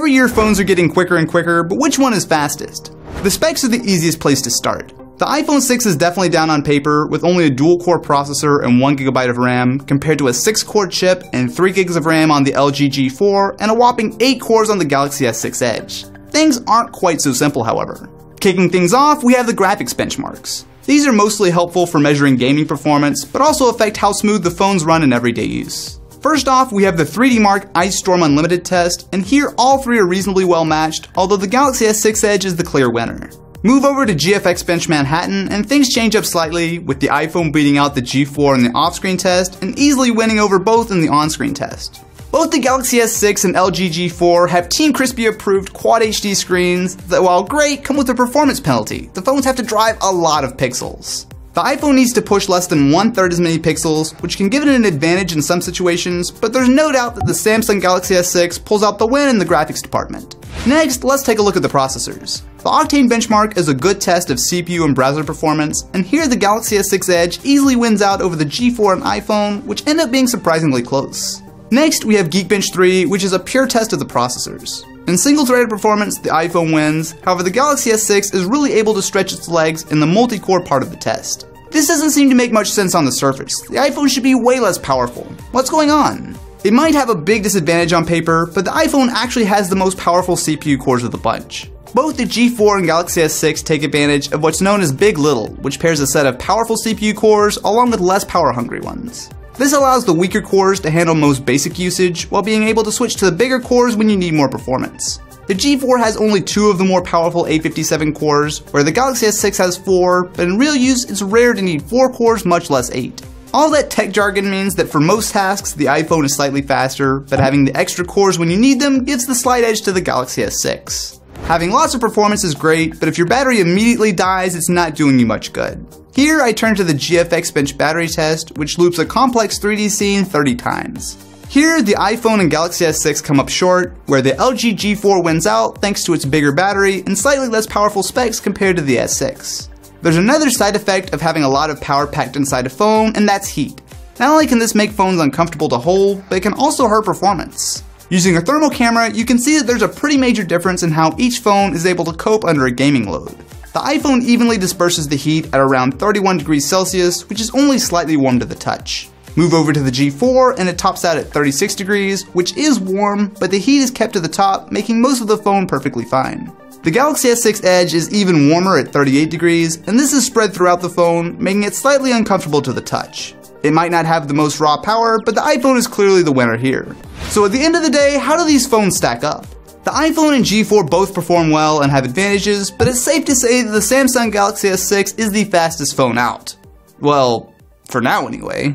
Every year phones are getting quicker and quicker, but which one is fastest? The specs are the easiest place to start. The iPhone 6 is definitely down on paper with only a dual-core processor and 1GB of RAM compared to a 6-core chip and 3GB of RAM on the LG G4 and a whopping 8 cores on the Galaxy S6 Edge. Things aren't quite so simple, however. Kicking things off, we have the graphics benchmarks. These are mostly helpful for measuring gaming performance, but also affect how smooth the phones run in everyday use. First off, we have the 3D Mark Ice Storm Unlimited test, and here all three are reasonably well matched, although the Galaxy S6 Edge is the clear winner. Move over to GFX Bench Manhattan and things change up slightly, with the iPhone beating out the G4 in the off-screen test and easily winning over both in the on-screen test. Both the Galaxy S6 and LG G4 have Team Crispy approved Quad HD screens that, while great, come with a performance penalty. The phones have to drive a lot of pixels. The iPhone needs to push less than 1/3 as many pixels, which can give it an advantage in some situations, but there's no doubt that the Samsung Galaxy S6 pulls out the win in the graphics department. Next, let's take a look at the processors. The Octane benchmark is a good test of CPU and browser performance, and here the Galaxy S6 Edge easily wins out over the G4 and iPhone, which end up being surprisingly close. Next, we have Geekbench 3, which is a pure test of the processors. In single-threaded performance, the iPhone wins, however the Galaxy S6 is really able to stretch its legs in the multi-core part of the test. This doesn't seem to make much sense on the surface. The iPhone should be way less powerful. What's going on? It might have a big disadvantage on paper, but the iPhone actually has the most powerful CPU cores of the bunch. Both the G4 and Galaxy S6 take advantage of what's known as Big Little, which pairs a set of powerful CPU cores along with less power-hungry ones. This allows the weaker cores to handle most basic usage, while being able to switch to the bigger cores when you need more performance. The G4 has only 2 of the more powerful A57 cores, where the Galaxy S6 has 4, but in real use it's rare to need 4 cores, much less 8. All that tech jargon means that for most tasks the iPhone is slightly faster, but having the extra cores when you need them gives the slight edge to the Galaxy S6. Having lots of performance is great, but if your battery immediately dies, it's not doing you much good. Here I turn to the GFX Bench battery test, which loops a complex 3D scene 30 times. Here, the iPhone and Galaxy S6 come up short, where the LG G4 wins out thanks to its bigger battery and slightly less powerful specs compared to the S6. There's another side effect of having a lot of power packed inside a phone, and that's heat. Not only can this make phones uncomfortable to hold, but it can also hurt performance. Using a thermal camera, you can see that there's a pretty major difference in how each phone is able to cope under a gaming load. The iPhone evenly disperses the heat at around 31 degrees Celsius, which is only slightly warm to the touch. Move over to the G4 and it tops out at 36 degrees, which is warm, but the heat is kept to the top, making most of the phone perfectly fine. The Galaxy S6 Edge is even warmer at 38 degrees, and this is spread throughout the phone, making it slightly uncomfortable to the touch. It might not have the most raw power, but the iPhone is clearly the winner here. So at the end of the day, how do these phones stack up? The iPhone and G4 both perform well and have advantages, but it's safe to say that the Samsung Galaxy S6 is the fastest phone out. Well, for now anyway.